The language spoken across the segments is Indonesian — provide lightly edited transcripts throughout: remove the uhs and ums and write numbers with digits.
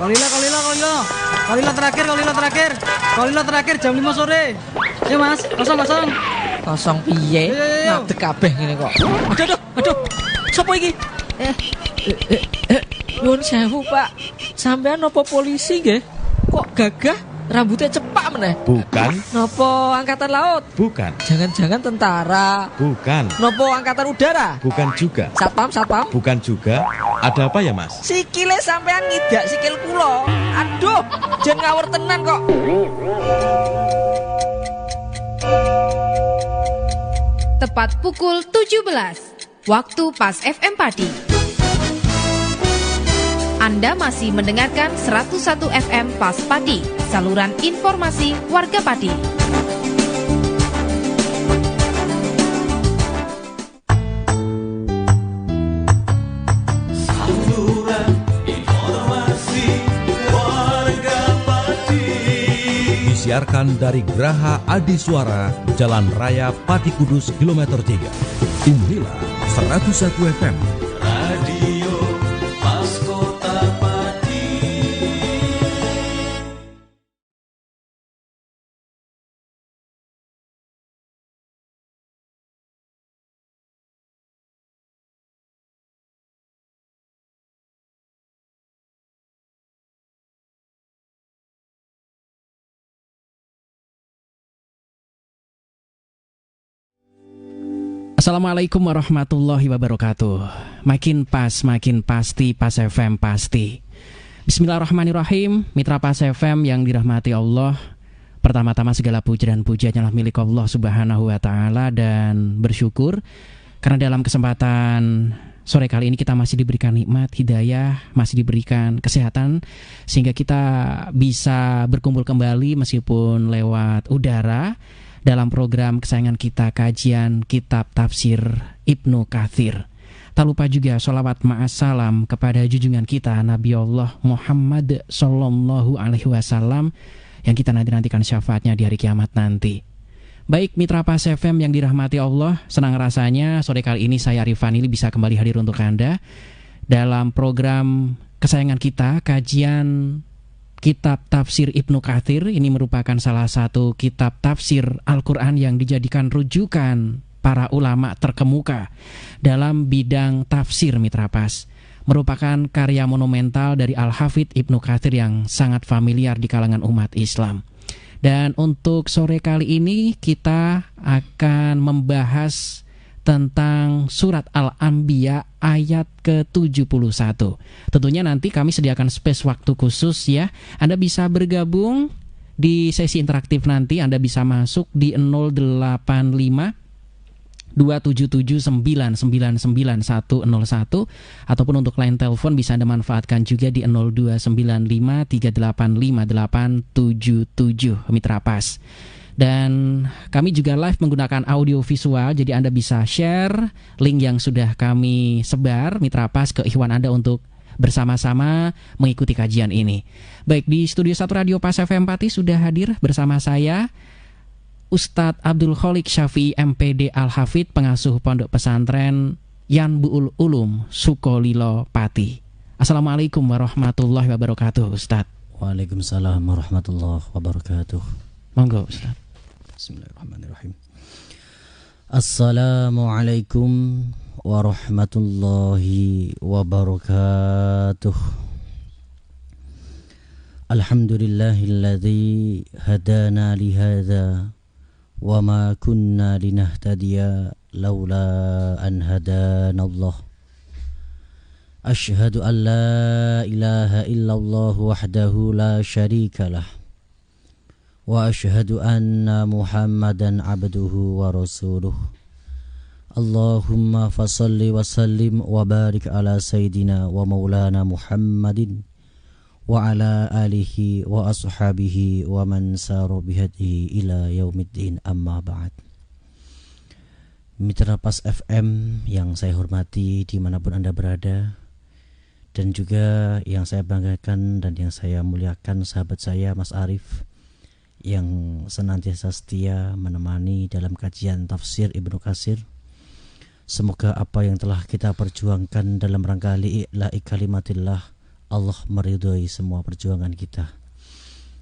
Kolila terakhir jam 5 sore. Ya Mas, kosong. Kosong piye? Ngadeg kabeh ngene kok. Aduh. Sopo iki? Nuwun sewu, Pak. Sampean napa polisi nggih? Kok gagah rambutnya cepak meneh? Bukan. Napa angkatan laut? Bukan. Jangan-jangan tentara? Bukan. Napa angkatan udara? Bukan juga. Satpam? Bukan juga. Ada apa ya, Mas? Sikile sampean ngidak sikil kula. Aduh, jen ngawur tenan kok. Tepat pukul 17 waktu Pas FM Pati. Anda masih mendengarkan 101 FM Pas Pati, saluran informasi warga Pati. Saluran informasi warga Pati. Disiarkan dari Graha Adi Suara, Jalan Raya Pati Kudus, kilometer 3. Inilah 101 FM. Radio Pas Kota Pati. Assalamualaikum warahmatullahi wabarakatuh. Makin pas, makin pasti, Pas FM pasti. Bismillahirrahmanirrahim. Mitra Pas FM yang dirahmati Allah, pertama-tama segala puja dan puja hanyalah milik Allah Subhanahu wa ta'ala. Dan bersyukur karena dalam kesempatan sore kali ini kita masih diberikan nikmat hidayah, masih diberikan kesehatan, sehingga kita bisa berkumpul kembali meskipun lewat udara dalam program kesayangan kita, kajian kitab tafsir Ibnu Katsir. Tak lupa juga sholawat ma'assalam kepada junjungan kita Nabi Allah Muhammad Sallallahu Alaihi Wasallam yang kita nanti-nantikan syafaatnya di hari kiamat nanti. Baik mitra Pas FM yang dirahmati Allah, senang rasanya sore kali ini saya Arif Fanili bisa kembali hadir untuk Anda dalam program kesayangan kita, kajian kitab tafsir Ibnu Katsir. Ini merupakan salah satu kitab tafsir Al-Quran yang dijadikan rujukan para ulama terkemuka dalam bidang tafsir mitra Pas. Merupakan karya monumental dari Al-Hafidh Ibnu Katsir yang sangat familiar di kalangan umat Islam. Dan untuk sore kali ini kita akan membahas tentang surat Al-Anbiya ayat ke-71. Tentunya nanti kami sediakan space waktu khusus ya. Anda bisa bergabung di sesi interaktif nanti. Anda bisa masuk di 085 277999101 ataupun untuk line telepon bisa Anda manfaatkan juga di 0295385877 Mitra Pas. Dan kami juga live menggunakan audio visual, jadi Anda bisa share link yang sudah kami sebar Mitra Pas ke ikhwan Anda untuk bersama-sama mengikuti kajian ini. Baik, di studio 1 Radio Pas FM Pati sudah hadir bersama saya Ustadz Abdul Kholiq Syafi'i MPD Al-Hafidh, pengasuh Pondok Pesantren Yanbu'ul Ulum Sukolilo Pati. Assalamualaikum warahmatullahi wabarakatuh Ustadz. Waalaikumsalam warahmatullahi wabarakatuh. Monggo Ustadz. Bismillahirrahmanirrahim. Assalamualaikum warahmatullahi wabarakatuh. Alhamdulillahilladzi hadana lihadza wa ma kunna linahtadiya laula an hadanallah. Ashhadu an la ilaha illallah wahdahu la syarikalah wa ashhadu anna Muhammadan abduhu wa rasuluh. Allahumma fasalli wa sallim wa barik ala sayyidina wa maulana Muhammadin wa ala alihi wa ashabihi wa man sara bihadihi ila yaumiddin, amma ba'd. Mitra Pas FM yang saya hormati dimanapun Anda berada, dan juga yang saya banggakan dan yang saya muliakan sahabat saya Mas Arif yang senantiasa setia menemani dalam kajian tafsir Ibnu Katsir. Semoga apa yang telah kita perjuangkan dalam rangka li'ila'i kalimatillah Allah meridhoi semua perjuangan kita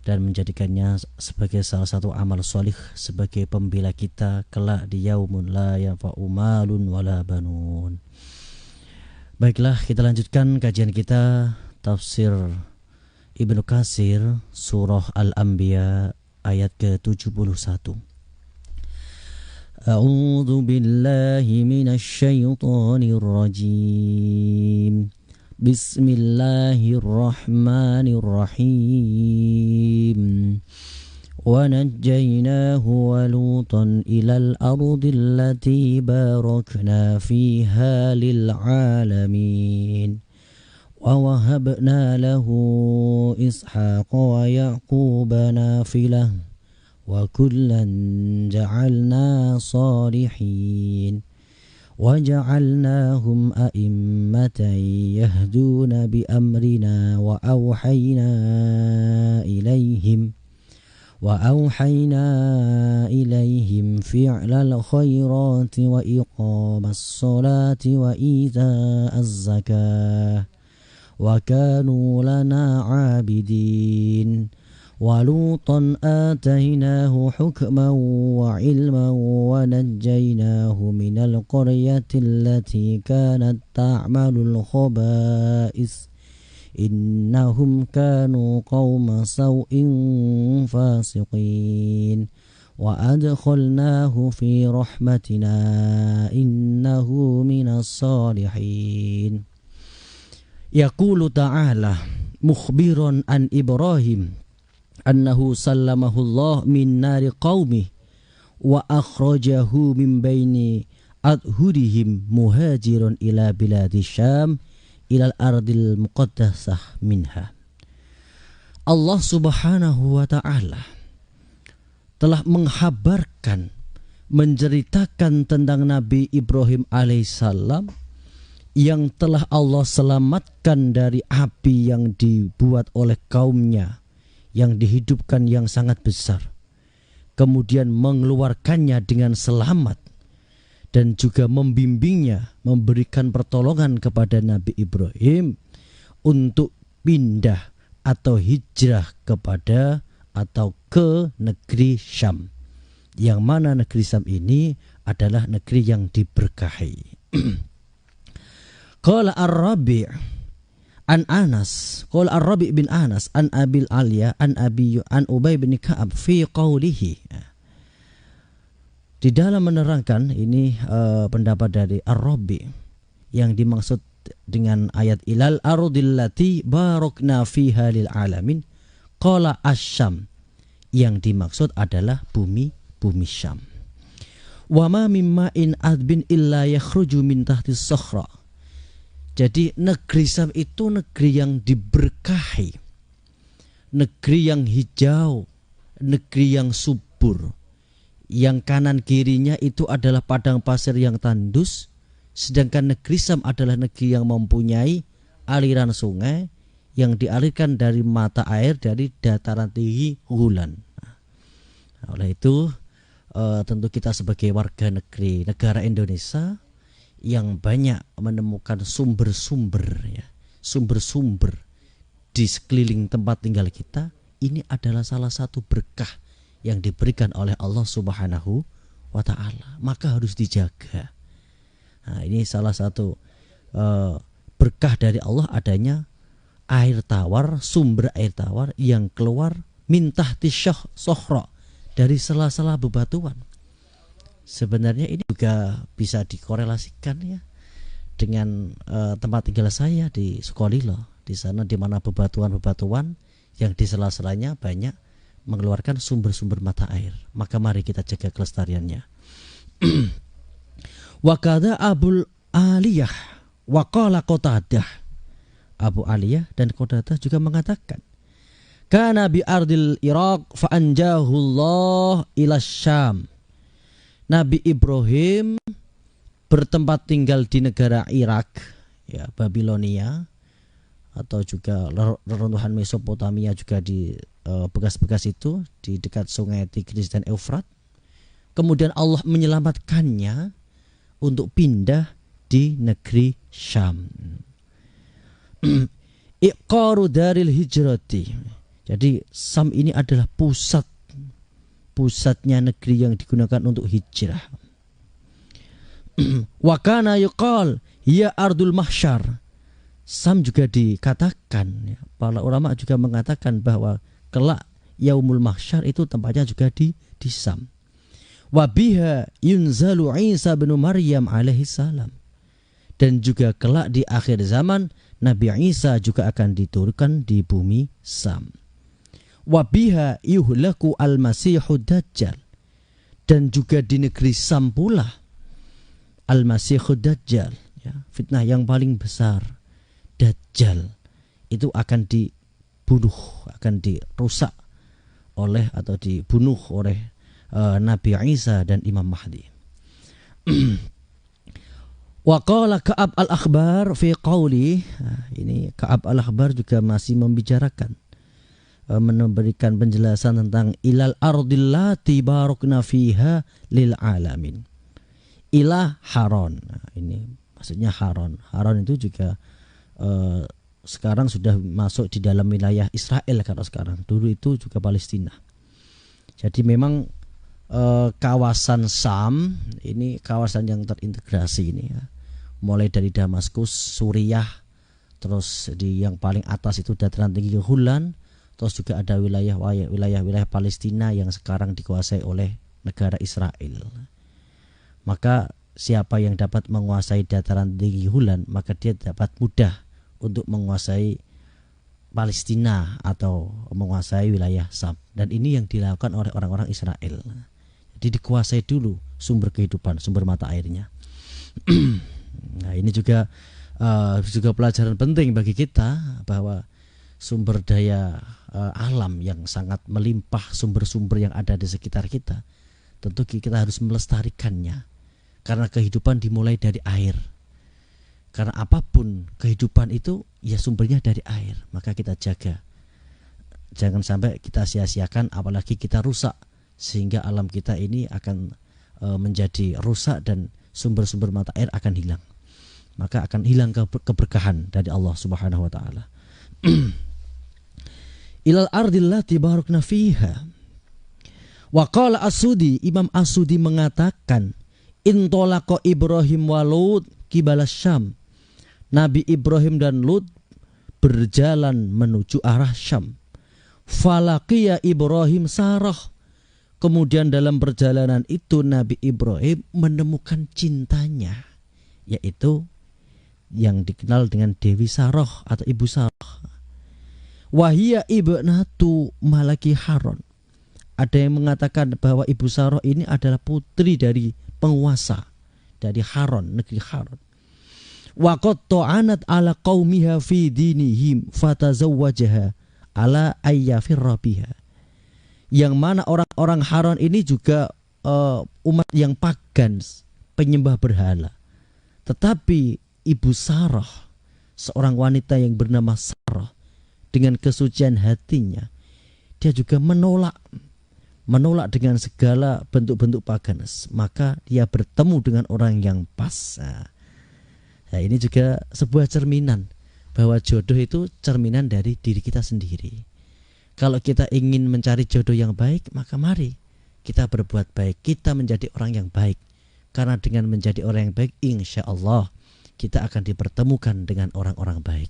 dan menjadikannya sebagai salah satu amal solih sebagai pembela kita kelak di yaumun la yanfa'u malun wala banun. Baiklah, kita lanjutkan kajian kita tafsir Ibnu Katsir surah Al-Anbiya ayat ke-71. A'udzu billahi minasy syaithanir rajim. Bismillahirrahmanirrahim. Wa najjaynahu wa lutan ilal ardil lati barakna fiha lil alamin. Wa wahabna lahu Ishaqa wa Yaquba nafilah wa kullan ja'alna salihin. وَجَعَلْنَاهُمْ أَئِمَّةً يَهْدُونَ بِأَمْرِنَا وَأَوْحَيْنَا إِلَيْهِمْ فِعْلَ الْخَيْرَاتِ وَإِقَامَ الصَّلَاةِ وَإِيتَاءَ الزَّكَاةِ وَكَانُوا لَنَا عَابِدِينَ. وَلُوطًا آتَيْنَاهُ حُكْمًا وَعِلْمًا وَنَجَّيْنَاهُ مِنَ الْقَرْيَةِ الَّتِي كَانَتْ تَعْمَلُ الْخَبَائِثَ إِنَّهُمْ كَانُوا قَوْمَ سَوْءٍ فَاسِقِينَ. وَأَدْخَلْنَاهُ فِي رَحْمَتِنَا إِنَّهُ مِنَ الصَّالِحِينَ. يَقُولُ تَعَالَى مُخْبِرًا عَنْ إِبْرَاهِيمَ أنه سلمه الله من نار قومه وأخرجه من بين أظهرهم مهاجرا إلى بلاد الشام إلى الأرض المقدسة منها. Allah subhanahu wa ta'ala telah menghabarkan, menceritakan tentang Nabi Ibrahim alaihissalam yang telah Allah selamatkan dari api yang dibuat oleh kaumnya, yang dihidupkan yang sangat besar, kemudian mengeluarkannya dengan selamat dan juga membimbingnya, memberikan pertolongan kepada Nabi Ibrahim untuk pindah atau hijrah kepada atau ke negeri Syam, yang mana negeri Syam ini adalah negeri yang diberkahi. Qala Ar-Rabi' An Anas, qala Ar-Rabi' bin Anas an Abil Aliyah an Ubay bin Ka'ab fi qawlihi. Di dalam menerangkan ini pendapat dari Ar-Rabi' yang dimaksud dengan ayat ilal ardil lati barakna fiha lil alamin, qala asy-Syam, yang dimaksud adalah bumi Syam. Wa ma mimma in adbin illa yakhruju min tahti sakhra. Jadi negeri Syam itu negeri yang diberkahi, negeri yang hijau, negeri yang subur, yang kanan kirinya itu adalah padang pasir yang tandus, sedangkan negeri Syam adalah negeri yang mempunyai aliran sungai yang dialirkan dari mata air dari dataran tinggi Hulan. Nah, oleh itu tentu kita sebagai warga negara Indonesia yang banyak menemukan sumber-sumber di sekeliling tempat tinggal kita, ini adalah salah satu berkah yang diberikan oleh Allah Subhanahu wa ta'ala, maka harus dijaga. Nah, ini salah satu berkah dari Allah, adanya air tawar, sumber air tawar yang keluar min tahti sokhra, dari sela-sela bebatuan. Sebenarnya ini juga bisa dikorelasikan ya dengan tempat tinggal saya di Sukolilo. Di sana di mana bebatuan-bebatuan yang di sela-selanya banyak mengeluarkan sumber-sumber mata air. Maka mari kita jaga kelestariannya. Wa qala Abul Aliyah wa qala Qatadah. Abu Aliyah dan Qatadah juga mengatakan, kana bi ardil Iraq fa anjahu Allah ila Syam. Nabi Ibrahim bertempat tinggal di negara Irak, ya, Babilonia, atau juga reruntuhan Mesopotamia juga di bekas-bekas itu di dekat sungai Tigris dan Eufrat. Kemudian Allah menyelamatkannya untuk pindah di negeri Syam. iqaru daril hijrati. Jadi Sam ini adalah pusatnya negeri yang digunakan untuk hijrah. Wa kana yuqal ya ardul mahsyar. Sam juga dikatakan, para ulama juga mengatakan bahwa kelak yaumul mahsyar itu tempatnya juga di Sam. Wa biha yunzalu Isa bin Maryam alaihi salam. Dan juga kelak di akhir zaman Nabi Isa juga akan diturunkan di bumi Sam. Wa biha yuhlaku al-masihud dajjal. Dan juga di negeri Sam pula al-masihud dajjal, ya, fitnah yang paling besar, Dajjal, itu akan dibunuh, akan dirusak oleh atau dibunuh oleh Nabi Isa dan Imam Mahdi. Wa qala Ka'ab al-Akhbar fi qawli, ini Ka'ab al-Akhbar juga masih membicarakan, memberikan penjelasan tentang ilal ardillati barakna fiha lil alamin. Ilah Haron. Ini maksudnya Haron. Haron itu juga sekarang sudah masuk di dalam wilayah Israel kalau sekarang. Dulu itu juga Palestina. Jadi memang kawasan Sam ini kawasan yang terintegrasi ini, ya. Mulai dari Damaskus, Suriah, terus di yang paling atas itu dataran tinggi Golan, terus juga ada wilayah Palestina yang sekarang dikuasai oleh negara Israel. Maka siapa yang dapat menguasai dataran tinggi Golan, maka dia dapat mudah untuk menguasai Palestina atau menguasai wilayah Sam. Dan ini yang dilakukan oleh orang-orang Israel. Jadi dikuasai dulu sumber kehidupan, sumber mata airnya. Nah, ini juga pelajaran penting bagi kita bahwa sumber daya alam yang sangat melimpah, sumber-sumber yang ada di sekitar kita, tentu kita harus melestarikannya. Karena kehidupan dimulai dari air. Karena apapun kehidupan itu ya sumbernya dari air, maka kita jaga. Jangan sampai kita sia-siakan, apalagi kita rusak, sehingga alam kita ini akan menjadi rusak dan sumber-sumber mata air akan hilang. Maka akan hilang keberkahan dari Allah Subhanahu wa taala. Ilal ardillati barakna fiha. Wa qala As-Sudi, Imam As-Sudi mengatakan, intolaqa Ibrahim wa Lut kibalas Syam. Nabi Ibrahim dan Lut berjalan menuju arah Syam. Falaqiya Ibrahim Sarah. Kemudian dalam perjalanan itu Nabi Ibrahim menemukan cintanya, yaitu yang dikenal dengan Dewi Sarah atau Ibu Sarah. Wahia ibnatu Malaki Haron. Ada yang mengatakan bahwa Ibu Sarah ini adalah putri dari penguasa dari Haron, negeri Haron. Wa qad ta'anat ala qaumiha fi dinihim fatazawwajaha ala ayyafirra biha. Yang mana orang-orang Haron ini juga umat yang pagan, penyembah berhala. Tetapi Ibu Sarah, seorang wanita yang bernama Sarah, dengan kesucian hatinya, dia juga menolak dengan segala bentuk-bentuk paganas. Maka dia bertemu dengan orang yang pas. Nah, ini juga sebuah cerminan bahwa jodoh itu cerminan dari diri kita sendiri. Kalau kita ingin mencari jodoh yang baik, maka mari kita berbuat baik, kita menjadi orang yang baik. Karena dengan menjadi orang yang baik, insya Allah kita akan dipertemukan dengan orang-orang baik.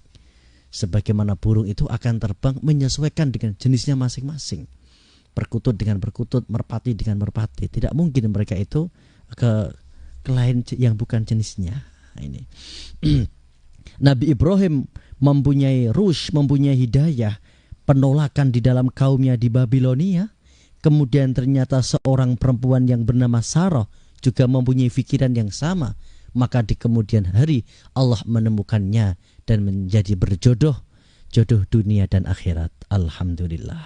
Sebagaimana burung itu akan terbang menyesuaikan dengan jenisnya masing-masing. Perkutut dengan perkutut, merpati dengan merpati. Tidak mungkin mereka itu ke lain yang bukan jenisnya. Ini Nabi Ibrahim mempunyai rush, mempunyai hidayah, penolakan di dalam kaumnya di Babilonia. Kemudian ternyata seorang perempuan yang bernama Sarah juga mempunyai pikiran yang sama. Maka di kemudian hari Allah menemukannya dan menjadi berjodoh, jodoh dunia dan akhirat. Alhamdulillah.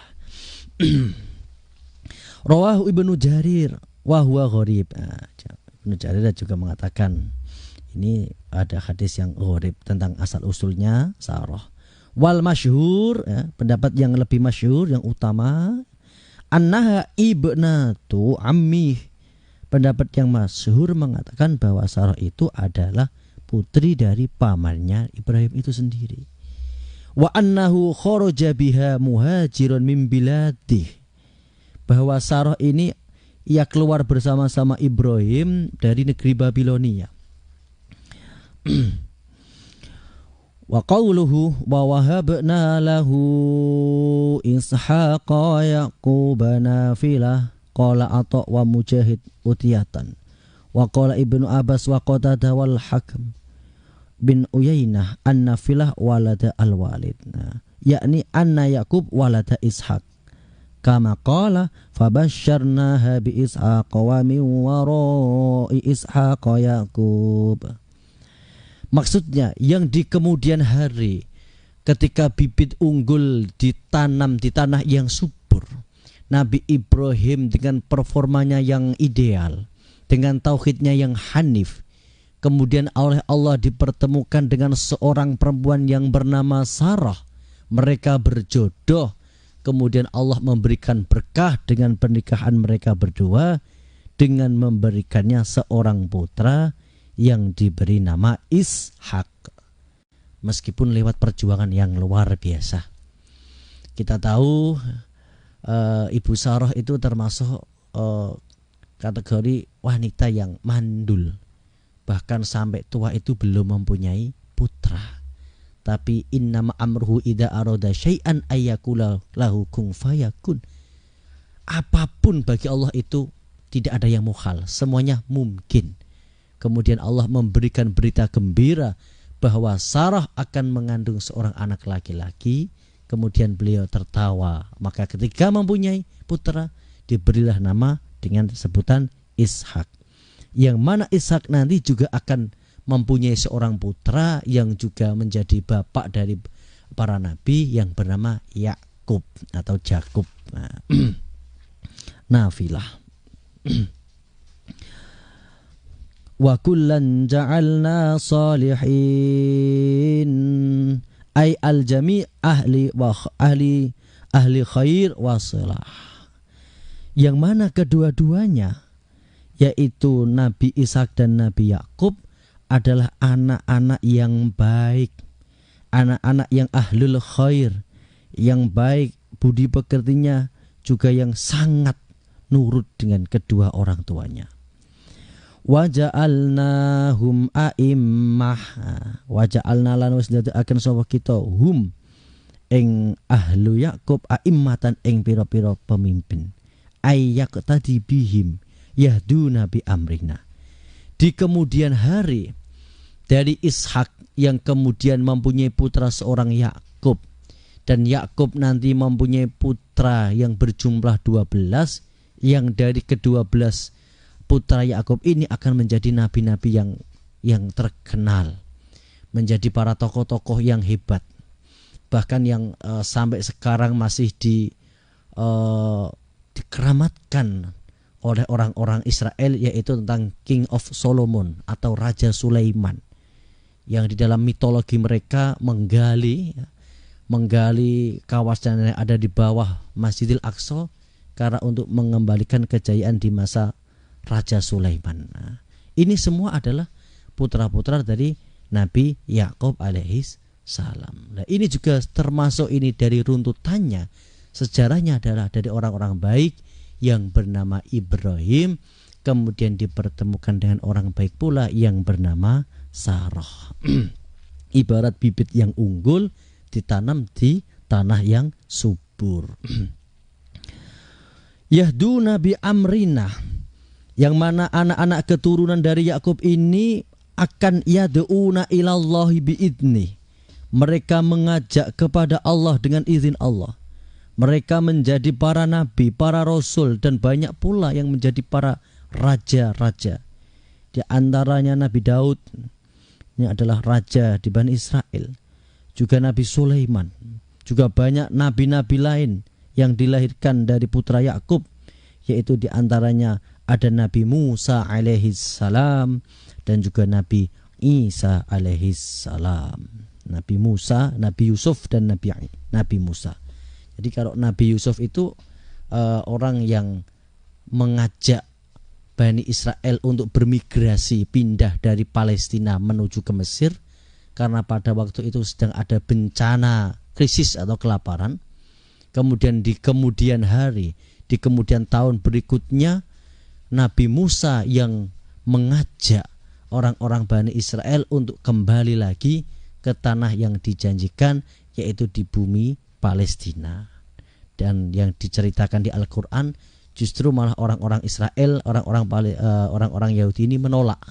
Rawahu Ibnu Jarir wa huwa gharib. Ibnu Jarir juga mengatakan ini ada hadis yang gharib tentang asal usulnya Sarah. Wal masyhur, pendapat yang lebih masyhur, yang utama, annaha ibnatu ammih. Pendapat yang masyhur mengatakan bahwa Sarah itu adalah putri dari pamannya Ibrahim itu sendiri. wa annahu kharaja biha muhajiran min biladih, bahwa Sarah ini ia keluar bersama-sama Ibrahim dari negeri Babilonia. Wa qawluhu wa wahabna lahu ishaqa yaquba nafilah qala Atha wa Mujahid utiyatan wa qala Ibnu Abbas wa Qatadah wal Hakim bin Uyainah anna filah walada al-walid, yakni anna Yaqub walada Ishaq kama qala fabasyarnaha bi Ishaq wa min wara'i Ishaq Yaqub. Maksudnya yang di kemudian hari ketika bibit unggul ditanam di tanah yang subur, Nabi Ibrahim dengan performanya yang ideal, dengan tauhidnya yang hanif, kemudian oleh Allah dipertemukan dengan seorang perempuan yang bernama Sarah. Mereka berjodoh, kemudian Allah memberikan berkah dengan pernikahan mereka berdua dengan memberikannya seorang putra yang diberi nama Ishak. Meskipun lewat perjuangan yang luar biasa. Kita tahu Ibu Sarah itu termasuk kategori wanita yang mandul, bahkan sampai tua itu belum mempunyai putra. Tapi innama amruhu idza arada syai'an ayyakula lahu kun fayakun. Apapun bagi Allah itu tidak ada yang mukhal, semuanya mungkin. Kemudian Allah memberikan berita gembira bahwa Sarah akan mengandung seorang anak laki-laki. Kemudian beliau tertawa. Maka ketika mempunyai putra, diberilah nama dengan sebutan Ishak. Yang mana Ishak nanti juga akan mempunyai seorang putra yang juga menjadi bapak dari para nabi yang bernama Yakub atau Jakub. Nafilah. Wa kullan ja'alna salihin ay al-jami' ahli khair wa salah. Yang mana kedua-duanya, yaitu Nabi Ishak dan Nabi Yakub, adalah anak-anak yang baik, anak-anak yang ahlul khair, yang baik budi pekertinya, juga yang sangat nurut dengan kedua orang tuanya. Waja'alnahum a'immah, waja'alna lan wis ndadekaken sapa kita hum ing ahlu Yakub a'immatan ing pira-pira pemimpin, ayyak tadi bihim yahduna bi amrina. Di kemudian hari dari Ishak yang kemudian mempunyai putra seorang Yakub, dan Yakub nanti mempunyai putra yang berjumlah 12, yang dari ke-12 putra Yakub ini akan menjadi nabi-nabi yang terkenal, menjadi para tokoh-tokoh yang hebat, bahkan yang sampai sekarang masih dikeramatkan oleh orang-orang Israel, yaitu tentang King of Solomon atau Raja Sulaiman, yang di dalam mitologi mereka menggali kawasan yang ada di bawah Masjidil Aqsa karena untuk mengembalikan kejayaan di masa Raja Sulaiman. Nah, ini semua adalah putra-putra dari Nabi Yakub alaihis salam. Nah, ini juga termasuk ini dari runtutannya. Sejarahnya adalah dari orang-orang baik yang bernama Ibrahim, kemudian dipertemukan dengan orang baik pula yang bernama Sarah. Ibarat bibit yang unggul ditanam di tanah yang subur. Yahduna bi amrina, yang mana anak-anak keturunan dari Yakub ini akan yad'una ilallahi biidni. Mereka mengajak kepada Allah dengan izin Allah. Mereka menjadi para nabi, para rasul, dan banyak pula yang menjadi para raja-raja. Di antaranya Nabi Daud, ini adalah raja di Bani Israel. Juga Nabi Sulaiman. Juga banyak nabi-nabi lain yang dilahirkan dari putra Yakub, yaitu di antaranya ada Nabi Musa alaihis salam dan juga Nabi Isa alaihis salam. Nabi Musa, Nabi Yusuf dan Nabi Musa. Jadi kalau Nabi Yusuf itu orang yang mengajak Bani Israel untuk bermigrasi, pindah dari Palestina menuju ke Mesir, karena pada waktu itu sedang ada bencana krisis atau kelaparan. Kemudian di kemudian hari, di kemudian tahun berikutnya, Nabi Musa yang mengajak orang-orang Bani Israel untuk kembali lagi ke tanah yang dijanjikan, yaitu di bumi Palestina. Dan yang diceritakan di Al-Quran justru malah orang-orang Israel, orang-orang Yahudi ini menolak.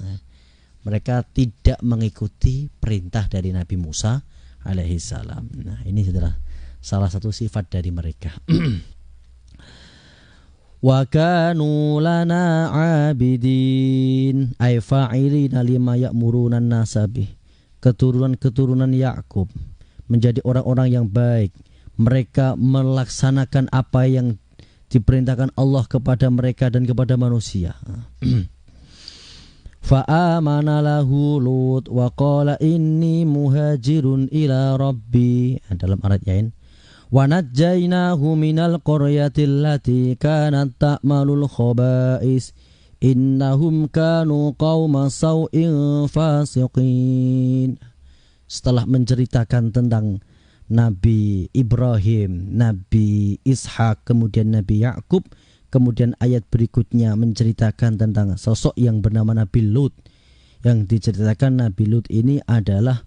Mereka tidak mengikuti perintah dari Nabi Musa alaihissalam. Nah, ini adalah salah satu sifat dari mereka. Wa kanu lana abidin ay fa'ilina lima ya'muruna nasabih. Keturunan Yakub menjadi orang-orang yang baik. Mereka melaksanakan apa yang diperintahkan Allah kepada mereka dan kepada manusia. Fa'amana lahu Lut wa qala inni muhajirun ila rabbi. Dalam ayat lain, wa najjaynahu minal qaryatil lati kanat ta'malul khaba'is innahum kanu qauma sau'in fasiqin. Setelah menceritakan tentang Nabi Ibrahim, Nabi Ishak, kemudian Nabi Yakub, kemudian ayat berikutnya menceritakan tentang sosok yang bernama Nabi Lut. Yang diceritakan Nabi Lut ini adalah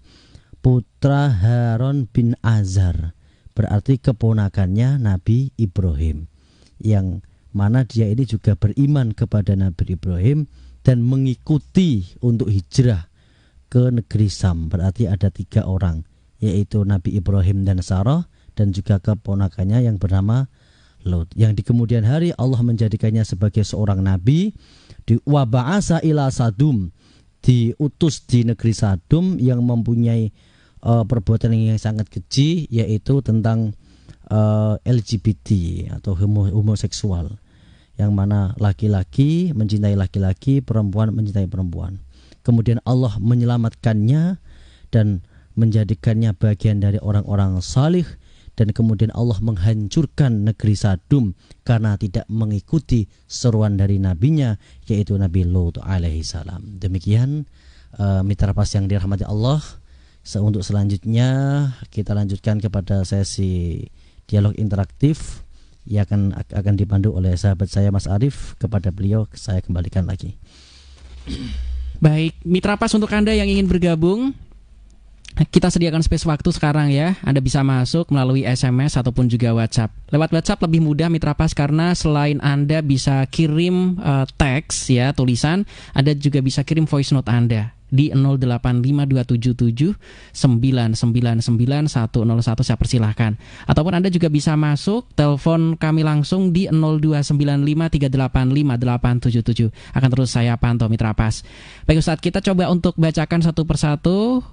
putra Harun bin Azar, berarti keponakannya Nabi Ibrahim, yang mana dia ini juga beriman kepada Nabi Ibrahim dan mengikuti untuk hijrah ke negeri Sam. Berarti ada 3 orang, yaitu Nabi Ibrahim dan Sarah, dan juga keponakannya yang bernama Lut, yang di kemudian hari Allah menjadikannya sebagai seorang nabi. Di waba'asa ila Sadum, diutus di negeri Sadum yang mempunyai perbuatan yang sangat keji, yaitu tentang LGBT atau homoseksual, yang mana laki-laki mencintai laki-laki, perempuan mencintai perempuan. Kemudian Allah menyelamatkannya dan menjadikannya bagian dari orang-orang salih. Dan kemudian Allah menghancurkan negeri Sadum karena tidak mengikuti seruan dari nabinya, yaitu Nabi Lut alaihissalam. Demikian mitra pas yang dirahmati Allah. Untuk selanjutnya kita lanjutkan kepada sesi dialog interaktif yang akan dipandu oleh sahabat saya Mas Arif. Kepada beliau saya kembalikan lagi. Baik, mitra pas untuk Anda yang ingin bergabung, kita sediakan space waktu sekarang ya. Anda bisa masuk melalui SMS ataupun juga WhatsApp. Lewat WhatsApp lebih mudah mitra pas, karena selain Anda bisa kirim teks ya, tulisan, Anda juga bisa kirim voice note Anda di 085277999101. Saya persilahkan. Ataupun Anda juga bisa masuk telepon kami langsung di 0295385877. Akan terus saya pantau mitra pas. Baik Ustadz, kita coba untuk bacakan satu persatu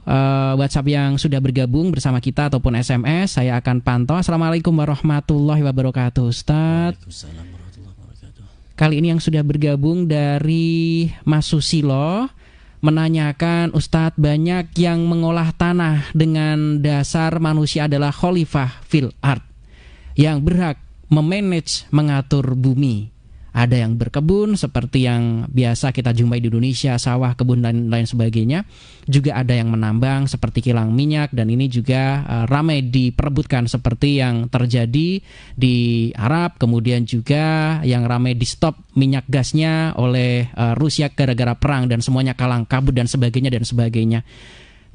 WhatsApp yang sudah bergabung bersama kita ataupun SMS. Saya akan pantau. Assalamualaikum warahmatullahi wabarakatuh Ustadz. Waalaikumsalam warahmatullahi wabarakatuh. Kali ini yang sudah bergabung dari Mas Susilo menanyakan, Ustadz, banyak yang mengolah tanah dengan dasar manusia adalah khalifah fil ard yang berhak memanage, mengatur bumi. Ada yang berkebun seperti yang biasa kita jumpai di Indonesia, sawah, kebun, dan lain sebagainya. Juga ada yang menambang seperti kilang minyak, dan ini juga ramai diperebutkan seperti yang terjadi di Arab. Kemudian juga yang ramai di stop minyak gasnya oleh Rusia gara-gara perang dan semuanya kalang kabut dan sebagainya.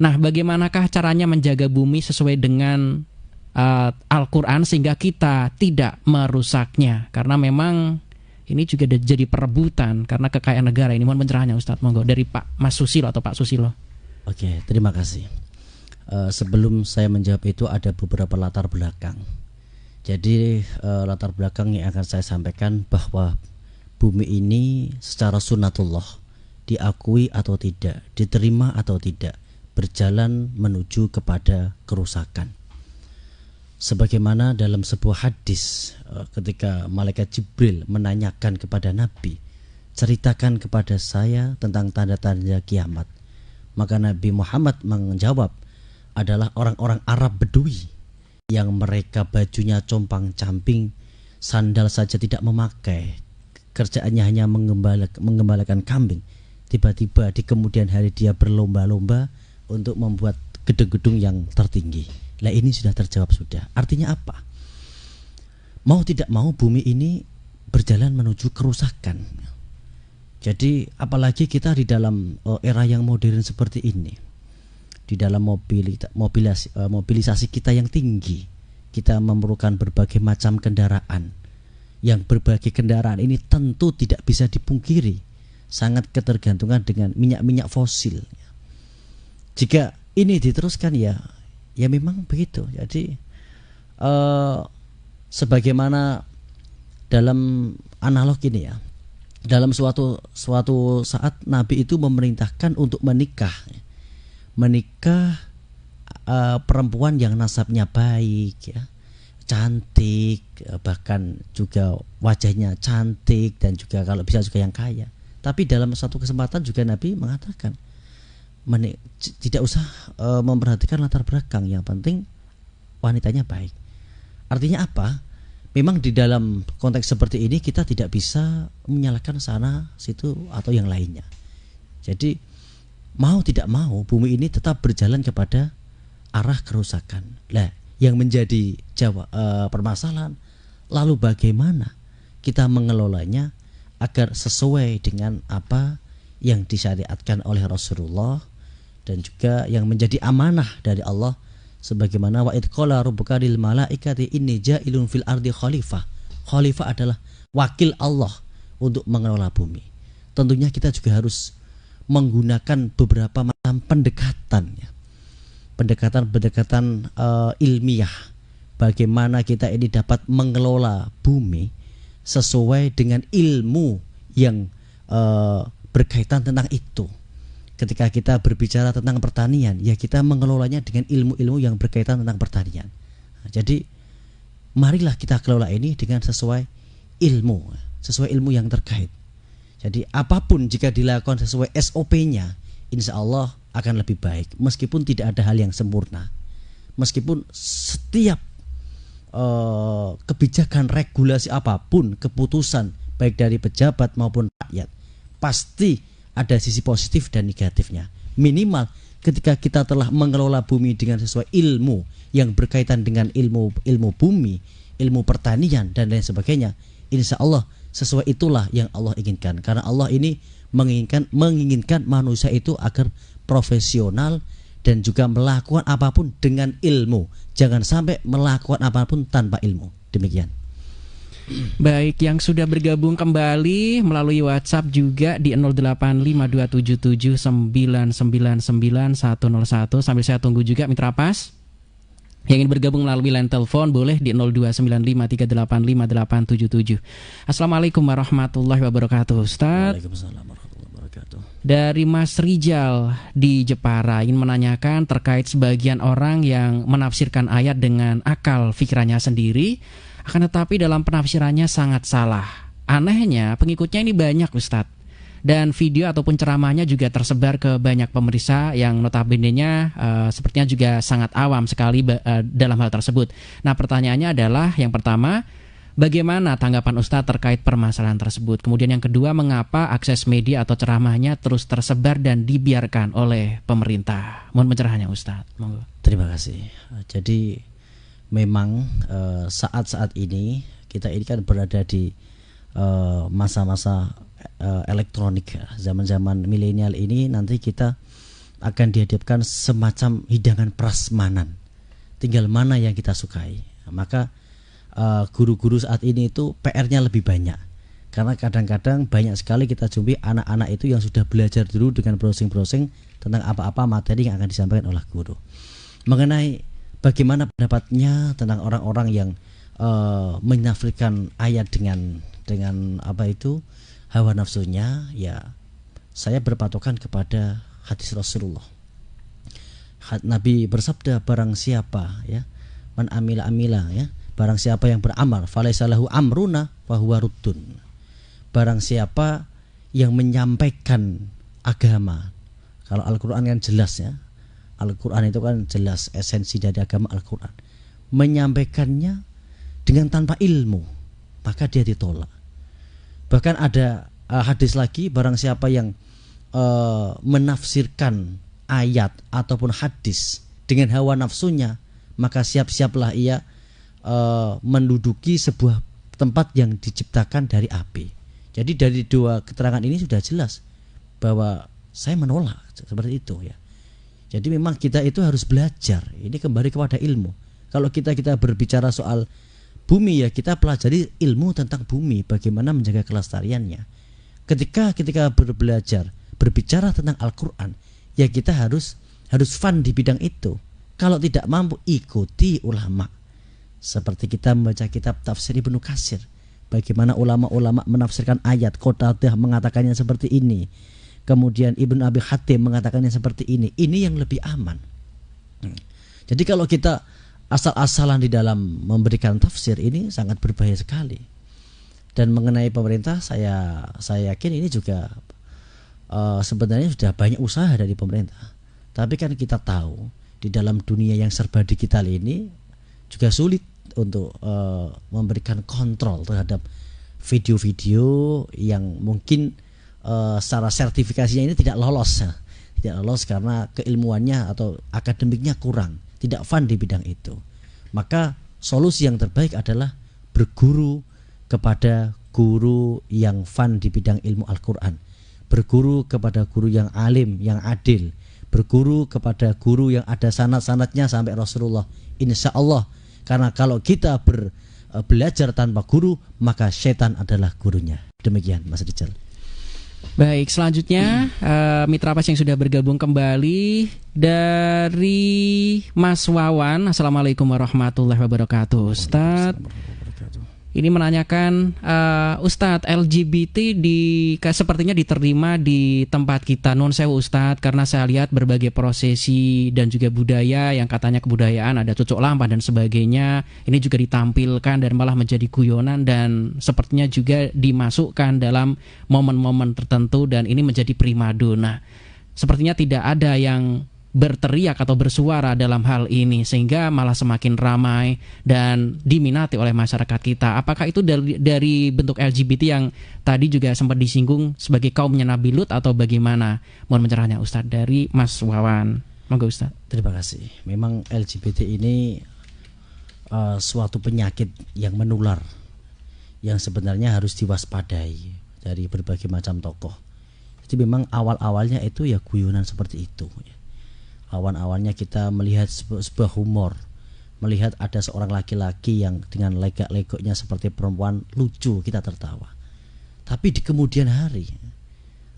Nah, bagaimanakah caranya menjaga bumi sesuai dengan Al-Quran sehingga kita tidak merusaknya? Karena memang ini juga jadi perebutan karena kekayaan negara ini. Mohon pencerahannya Ustadz, monggo, dari Pak Mas Susilo atau Pak Susilo. Oke, terima kasih. Sebelum saya menjawab itu ada beberapa latar belakang. Jadi latar belakang yang akan saya sampaikan bahwa bumi ini secara sunnatullah, diakui atau tidak, diterima atau tidak, berjalan menuju kepada kerusakan. Sebagaimana dalam sebuah hadis ketika malaikat Jibril menanyakan kepada Nabi, ceritakan kepada saya tentang tanda-tanda kiamat. Maka Nabi Muhammad menjawab, adalah orang-orang Arab Bedui yang mereka bajunya compang-camping, sandal saja tidak memakai, kerjaannya hanya mengembalakan kambing. Tiba-tiba di kemudian hari dia berlomba-lomba untuk membuat gedung-gedung yang tertinggi. Lah ini sudah terjawab sudah. Artinya apa? Mau tidak mau bumi ini berjalan menuju kerusakan. Jadi apalagi kita di dalam era yang modern seperti ini, di dalam mobilisasi kita yang tinggi, kita memerlukan berbagai macam kendaraan. Yang berbagai kendaraan ini tentu tidak bisa dipungkiri sangat ketergantungan dengan minyak-minyak fosil. Jika ini diteruskan ya memang begitu. Jadi sebagaimana dalam analog ini ya, dalam suatu saat Nabi itu memerintahkan untuk menikah perempuan yang nasabnya baik ya, cantik, bahkan juga wajahnya cantik, dan juga kalau bisa juga yang kaya. Tapi dalam satu kesempatan juga Nabi mengatakan tidak usah memperhatikan latar belakang, yang penting wanitanya baik. Artinya apa? Memang di dalam konteks seperti ini kita tidak bisa menyalahkan sana situ atau yang lainnya. Jadi mau tidak mau bumi ini tetap berjalan kepada arah kerusakan. Lah, yang menjadi permasalahan, lalu bagaimana kita mengelolanya agar sesuai dengan apa yang disyariatkan oleh Rasulullah dan juga yang menjadi amanah dari Allah, sebagaimana wa id qala rabbuka lil malaikati inni ja'ilun fil ardi khalifah. Khalifah adalah wakil Allah untuk mengelola bumi. Tentunya kita juga harus menggunakan beberapa macam pendekatan ya. Pendekatan ilmiah, bagaimana kita ini dapat mengelola bumi sesuai dengan ilmu yang berkaitan tentang itu. Ketika kita berbicara tentang pertanian, ya kita mengelolanya dengan ilmu-ilmu yang berkaitan tentang pertanian. Nah, jadi marilah kita kelola ini dengan sesuai ilmu yang terkait. Jadi apapun jika dilakukan sesuai SOP-nya, insya Allah akan lebih baik, meskipun tidak ada hal yang sempurna, meskipun setiap kebijakan, regulasi apapun, keputusan baik dari pejabat maupun rakyat pasti ada sisi positif dan negatifnya. Minimal ketika kita telah mengelola bumi dengan sesuai ilmu yang berkaitan dengan ilmu bumi, ilmu pertanian dan lain sebagainya, insya Allah sesuai itulah yang Allah inginkan. Karena Allah ini menginginkan manusia itu agar profesional dan juga melakukan apapun dengan ilmu. Jangan sampai melakukan apapun tanpa ilmu. Demikian. Baik, yang sudah bergabung kembali melalui WhatsApp juga di 085277999101. Sambil saya tunggu juga Mitra Pas yang ingin bergabung melalui line telepon boleh di 0295385877. Assalamualaikum warahmatullahi wabarakatuh, Ustaz. Waalaikumsalam warahmatullahi wabarakatuh. Dari Mas Rijal di Jepara ingin menanyakan terkait sebagian orang yang menafsirkan ayat dengan akal pikirannya sendiri, akan tetapi dalam penafsirannya sangat salah. Anehnya pengikutnya ini banyak, Ustadz. Dan video ataupun ceramahnya juga tersebar ke banyak pemirsa yang notabene-nya sepertinya juga sangat awam sekali dalam hal tersebut. Nah, pertanyaannya adalah yang pertama, bagaimana tanggapan Ustadz terkait permasalahan tersebut? Kemudian yang kedua, mengapa akses media atau ceramahnya terus tersebar dan dibiarkan oleh pemerintah? Mohon pencerahannya Ustadz. Monggo. Terima kasih. Jadi memang saat-saat ini kita ini kan berada di masa-masa elektronik, zaman-zaman milenial ini. Nanti kita akan dihadapkan semacam hidangan prasmanan, tinggal mana yang kita sukai. Maka guru-guru saat ini itu PR-nya lebih banyak, karena kadang-kadang banyak sekali kita jumpai anak-anak itu yang sudah belajar dulu dengan browsing-browsing tentang apa-apa materi yang akan disampaikan oleh guru. Mengenai bagaimana pendapatnya tentang orang-orang yang menafsirkan ayat dengan apa itu hawa nafsunya, ya saya berpatokan kepada hadis Rasulullah. Nabi bersabda, barang siapa ya man amila ya, barang siapa yang beramal falaisa lahu amruna fahuwa ruddun. Barang siapa yang menyampaikan agama, kalau Al-Qur'an kan jelas ya, Al-Qur'an itu kan jelas esensi dari agama Al-Qur'an, menyampaikannya dengan tanpa ilmu, maka dia ditolak. Bahkan ada hadis lagi, barang siapa yang menafsirkan ayat ataupun hadis dengan hawa nafsunya, maka siap-siaplah ia menduduki sebuah tempat yang diciptakan dari api. Jadi dari dua keterangan ini sudah jelas bahwa saya menolak seperti itu ya. Jadi memang kita itu harus belajar. Ini kembali kepada ilmu. Kalau kita berbicara soal bumi ya, kita pelajari ilmu tentang bumi, bagaimana menjaga kelestariannya. Ketika belajar berbicara tentang Al-Qur'an, ya kita harus fun di bidang itu. Kalau tidak mampu, ikuti ulama. Seperti kita membaca kitab tafsir Ibnu Katsir, bagaimana ulama-ulama menafsirkan ayat. Qatadah mengatakannya seperti ini, kemudian Ibnu Abi Hatim mengatakannya seperti ini. Ini yang lebih aman. Jadi kalau kita asal-asalan di dalam memberikan tafsir, ini sangat berbahaya sekali. Dan mengenai pemerintah, saya yakin ini juga sebenarnya sudah banyak usaha dari pemerintah. Tapi kan kita tahu di dalam dunia yang serba digital ini juga sulit untuk memberikan kontrol terhadap video-video yang mungkin secara sertifikasinya ini tidak lolos karena keilmuannya atau akademiknya kurang, tidak fun di bidang itu. Maka solusi yang terbaik adalah berguru kepada guru yang fun di bidang ilmu Al-Quran, berguru kepada guru yang alim, yang adil, berguru kepada guru yang ada sanad-sanadnya sampai Rasulullah. Insya Allah, karena kalau kita belajar tanpa guru, maka setan adalah gurunya. Demikian Mas Rijal. Baik, selanjutnya Mitra Pas yang sudah bergabung kembali dari Mas Wawan. Assalamualaikum warahmatullahi wabarakatuh. Ustadz, ini menanyakan Ustadz, LGBT sepertinya diterima di tempat kita. Nun sewu Ustadz, karena saya lihat berbagai prosesi dan juga budaya yang katanya kebudayaan, ada cucuk lampah dan sebagainya, ini juga ditampilkan dan malah menjadi guyonan dan sepertinya juga dimasukkan dalam momen-momen tertentu dan ini menjadi primadona. Sepertinya tidak ada yang berteriak atau bersuara dalam hal ini sehingga malah semakin ramai dan diminati oleh masyarakat kita. Apakah itu dari bentuk LGBT yang tadi juga sempat disinggung sebagai kaumnya Nabi Lut atau bagaimana? Mohon pencerahannya Ustadz dari Mas Wawan. Monggo Ustadz. Terima kasih. Memang LGBT ini suatu penyakit yang menular yang sebenarnya harus diwaspadai dari berbagai macam tokoh. Jadi memang awal-awalnya itu ya guyonan seperti itu. Awal-awalnya kita melihat sebuah humor, melihat ada seorang laki-laki yang dengan legak-legoknya seperti perempuan lucu, kita tertawa. Tapi di kemudian hari,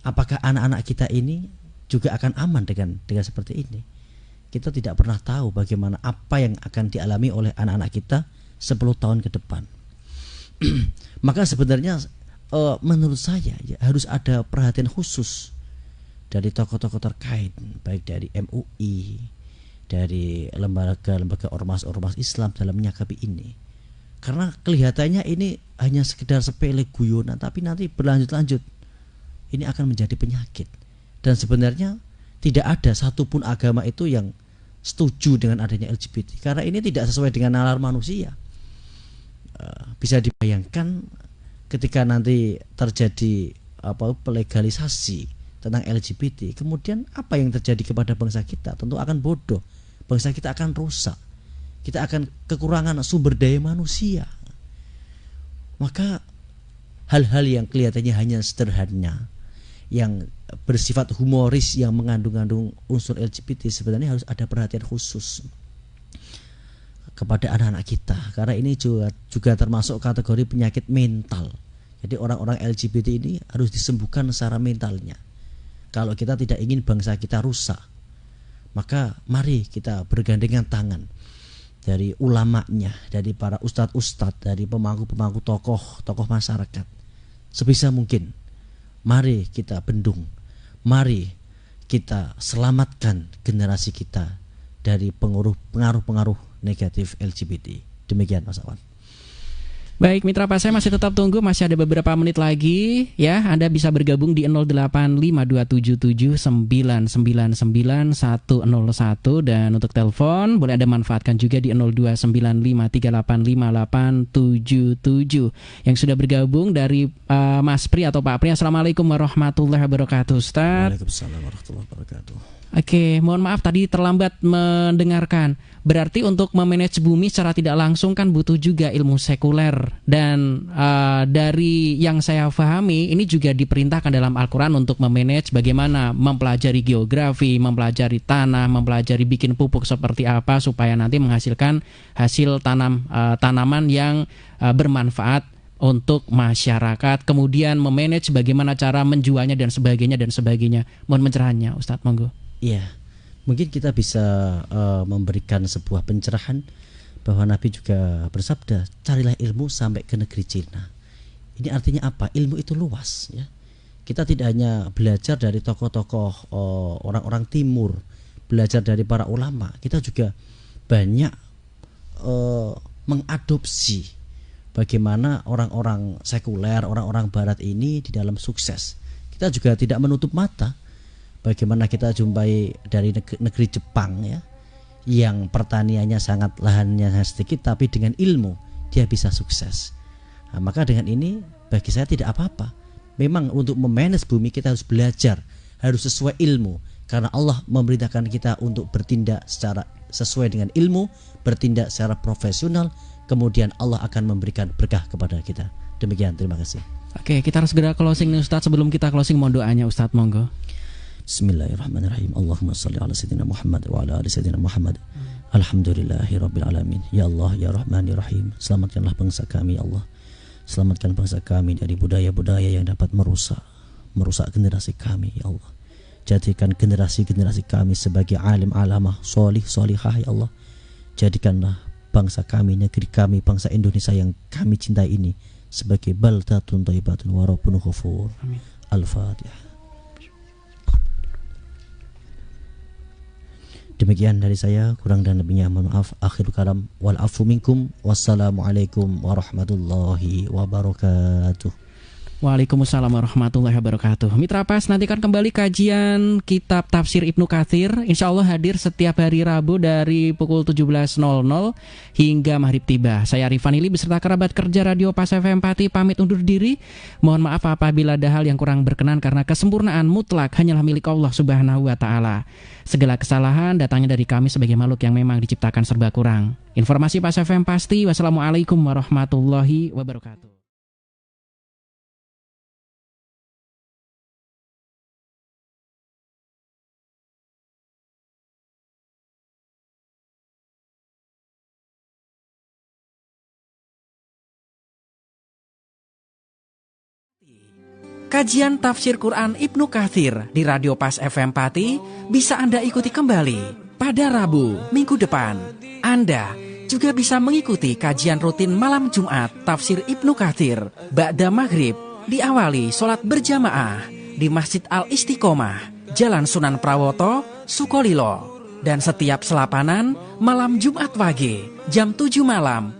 apakah anak-anak kita ini juga akan aman dengan seperti ini? Kita tidak pernah tahu bagaimana apa yang akan dialami oleh anak-anak kita 10 tahun ke depan. Maka sebenarnya menurut saya ya, harus ada perhatian khusus dari tokoh-tokoh terkait, baik dari MUI, dari lembaga-lembaga ormas-ormas Islam dalam menyikapi ini. Karena kelihatannya ini hanya sekedar sepele guyonan, tapi nanti berlanjut-lanjut ini akan menjadi penyakit. Dan sebenarnya tidak ada satupun agama itu yang setuju dengan adanya LGBT, karena ini tidak sesuai dengan nalar manusia. Bisa dibayangkan ketika nanti terjadi legalisasi tentang LGBT, kemudian apa yang terjadi kepada bangsa kita? Tentu akan bodoh. Bangsa kita akan rusak. Kita akan kekurangan sumber daya manusia. Maka hal-hal yang kelihatannya hanya sederhana, yang bersifat humoris, yang mengandung unsur LGBT, sebenarnya harus ada perhatian khusus kepada anak-anak kita, karena ini juga termasuk kategori penyakit mental. Jadi orang-orang LGBT ini harus disembuhkan secara mentalnya. Kalau kita tidak ingin bangsa kita rusak, maka mari kita bergandengan tangan dari ulamanya, dari para ustadz-ustadz, dari pemangku-pemangku tokoh masyarakat. Sebisa mungkin, mari kita bendung, mari kita selamatkan generasi kita dari pengaruh-pengaruh negatif LGBT. Demikian Mas Awan. Baik, Mitra Pas saya masih tetap tunggu, masih ada beberapa menit lagi ya. Anda bisa bergabung di 085277999101 dan untuk telepon boleh Anda manfaatkan juga di 0295385877. Yang sudah bergabung dari Mas Pri atau Pak Pri. Assalamualaikum warahmatullahi wabarakatuh Ustaz. Waalaikumsalam warahmatullahi wabarakatuh. Oke, mohon maaf tadi terlambat mendengarkan. Berarti untuk memanage bumi secara tidak langsung kan butuh juga ilmu sekuler. Dan dari yang saya pahami, ini juga diperintahkan dalam Al-Quran untuk memanage bagaimana mempelajari geografi, mempelajari tanah, mempelajari bikin pupuk seperti apa supaya nanti menghasilkan hasil tanaman yang bermanfaat untuk masyarakat. Kemudian memanage bagaimana cara menjualnya dan sebagainya. Mohon pencerahannya, Ustadz, monggo. Iya, mungkin kita bisa memberikan sebuah pencerahan bahwa Nabi juga bersabda, carilah ilmu sampai ke negeri Cina. Ini artinya apa? Ilmu itu luas, ya. Kita tidak hanya belajar dari tokoh-tokoh orang-orang timur, belajar dari para ulama. Kita juga banyak mengadopsi bagaimana orang-orang sekuler, orang-orang barat ini di dalam sukses. Kita juga tidak menutup mata bagaimana kita jumpai dari negeri Jepang, ya, yang pertaniannya sangat, lahannya sedikit, tapi dengan ilmu dia bisa sukses. Nah, maka dengan ini bagi saya tidak apa-apa. Memang untuk memanage bumi kita harus belajar, harus sesuai ilmu, karena Allah memerintahkan kita untuk bertindak secara sesuai dengan ilmu, bertindak secara profesional, kemudian Allah akan memberikan berkah kepada kita. Demikian, terima kasih. Oke, kita harus segera closing nih Ustadz. Sebelum kita closing, mohon doanya Ustadz, monggo. Bismillahirrahmanirrahim. Allahumma salli ala sayyidina Muhammad wa ala ali sayyidina Muhammad. Alhamdulillahi rabbil alamin. Ya Allah, ya Rahman, ya Rahim. Selamatkanlah bangsa kami, ya Allah. Selamatkan bangsa kami dari budaya-budaya yang dapat merusak generasi kami, ya Allah. Jadikan generasi-generasi kami sebagai alim alamah, solih solihah, ya Allah. Jadikanlah bangsa kami, negeri kami, bangsa Indonesia yang kami cintai ini sebagai baldatun thayyibatun wa rabbun ghafur. Al-Fatihah. Demikian dari saya, kurang dan lebihnya mohon maaf. Akhirul kalam wal afu minkum. Wassalamualaikum warahmatullahi wabarakatuh. Waalaikumsalam warahmatullahi wabarakatuh. Mitra Pas, nantikan kembali kajian kitab tafsir Ibnu Katsir. Insya Allah hadir setiap hari Rabu dari pukul 17.00 hingga maghrib tiba. Saya Arifan Ili beserta kerabat kerja Radio Pas FM Pati pamit undur diri. Mohon maaf apabila ada hal yang kurang berkenan, karena kesempurnaan mutlak hanyalah milik Allah Subhanahu wa Ta'ala. Segala kesalahan datangnya dari kami sebagai makhluk yang memang diciptakan serba kurang. Informasi Pas FM pasti. Wassalamualaikum warahmatullahi wabarakatuh. Kajian tafsir Quran Ibnu Katsir di Radio Pas FM Pati bisa Anda ikuti kembali pada Rabu minggu depan. Anda juga bisa mengikuti kajian rutin malam Jumat tafsir Ibnu Katsir ba'da maghrib, diawali sholat berjamaah di Masjid Al-Istiqomah, Jalan Sunan Prawoto, Sukolilo. Dan setiap selapanan malam Jumat Wage jam 7 malam